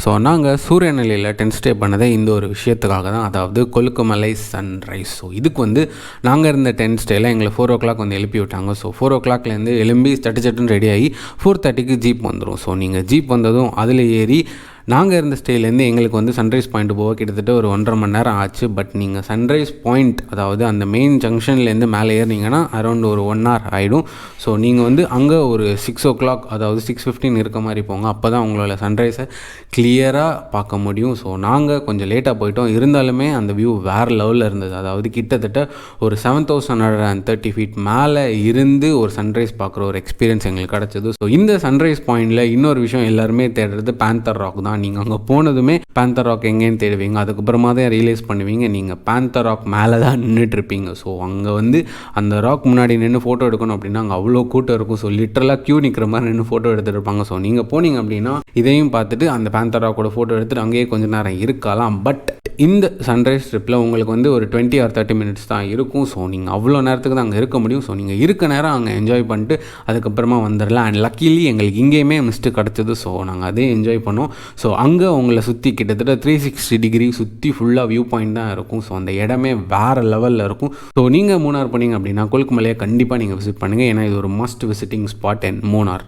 So நாங்கள் சூரியநிலையில் tent stay பண்ணதே இந்த ஒரு விஷயத்துக்காக தான், அதாவது கொலுக்குமலை சன்ரைஸ். ஸோ இதுக்கு வந்து நாங்கள் இருந்த டென்ட் ஸ்டேயில் எங்களை 4 o'clock வந்து எழுப்பி விட்டாங்க. ஸோ 4 o'clockலேருந்து எழும்பி சட்டுன்னு ரெடி ஆகி 4:30க்கு ஜீப் வந்துடும். ஸோ நீங்கள் ஜீப் வந்ததும் அதில் ஏறி நாங்கள் இருந்த ஸ்டேலேருந்து எங்களுக்கு வந்து சன்ரைஸ் பாயிண்ட் போக கிட்டத்தட்ட ஒரு 1.5 மணி நேரம் ஆச்சு. பட் நீங்கள் சன்ரைஸ் பாயிண்ட், அதாவது அந்த மெயின் ஜங்ஷன்லேருந்து மேலே ஏறினீங்கன்னா அரௌண்ட் ஒரு 1 hour ஆகிடும். ஸோ நீங்கள் வந்து அங்கே ஒரு 6 o'clock, அதாவது 6:15 இருக்க மாதிரி போங்க. அப்போ தான் உங்களோட சன்ரைஸை கிளியராக பார்க்க முடியும். ஸோ நாங்கள் கொஞ்சம் லேட்டாக போயிட்டோம், இருந்தாலுமே அந்த வியூ வேறு லெவலில் இருந்தது. அதாவது கிட்டத்தட்ட ஒரு 7,130 feet மேலே இருந்து ஒரு சன்ரைஸ் பார்க்குற ஒரு எக்ஸ்பீரியன்ஸ் எங்களுக்கு கிடச்சிது. ஸோ இந்த சன்ரைஸ் பாயிண்டில் இன்னொரு விஷயம் எல்லாருமே தேடுறது பேந்தர் ராக் தான். நீங்கள் அங்கே போனதுமே பேந்தர் ராக் எங்கேன்னு தேடுவீங்க. அதுக்கப்புறமா தான் ரியலைஸ் பண்ணுவீங்க நீங்கள் பேந்தர் ராக் மேலே தான் நின்றுட்டு இருப்பீங்க. ஸோ அங்கே வந்து அந்த ராக் முன்னாடி நின்று ஃபோட்டோ எடுக்கணும் அப்படின்னா அங்கே அவ்வளோ கூட்டம் இருக்கும். ஸோ லிட்டரலாக க்யூ நிற்கிற மாதிரி நின்று ஃபோட்டோ எடுத்துகிட்டு இருப்பாங்க. ஸோ நீங்கள் போனீங்க அப்படின்னா இதையும் பார்த்துட்டு அந்த பேந்தர் ராக்கோட ஃபோட்டோ எடுத்துகிட்டு அங்கேயே கொஞ்சம் நேரம் இருக்கலாம். பட் இந்த சன்ரைஸ் ட்ரிப்பில் உங்களுக்கு வந்து ஒரு 20 or 30 minutes தான் இருக்கும். ஸோ நீங்கள் அவ்வளோ நேரத்துக்கு தான் அங்கே இருக்க முடியும். ஸோ நீங்கள் இருக்க நேரம் அங்கே என்ஜாய் பண்ணிட்டு அதுக்கப்புறமா வந்துடலாம். அண்ட் லக்கிலி எங்களுக்கு இங்கேயுமே மிஸ்ட்டு கிடச்சிது. ஸோ நாங்கள் அதே என்ஜாய் பண்ணோம். ஸோ அங்கே உங்களை சுற்றி கிட்டத்தட்ட 360 degree சுற்றி ஃபுல்லாக வியூ பாயிண்ட் தான் இருக்கும். ஸோ அந்த இடமே வேறு லெவலில் இருக்கும். ஸோ நீங்கள் மூணார் போனீங்க அப்படின்னா கொலுக்குமலையை கண்டிப்பாக நீங்கள் விசிட் பண்ணுங்கள். ஏன்னா இது ஒரு மஸ்ட் விசிட்டிங் ஸ்பாட் இன் மூணார்.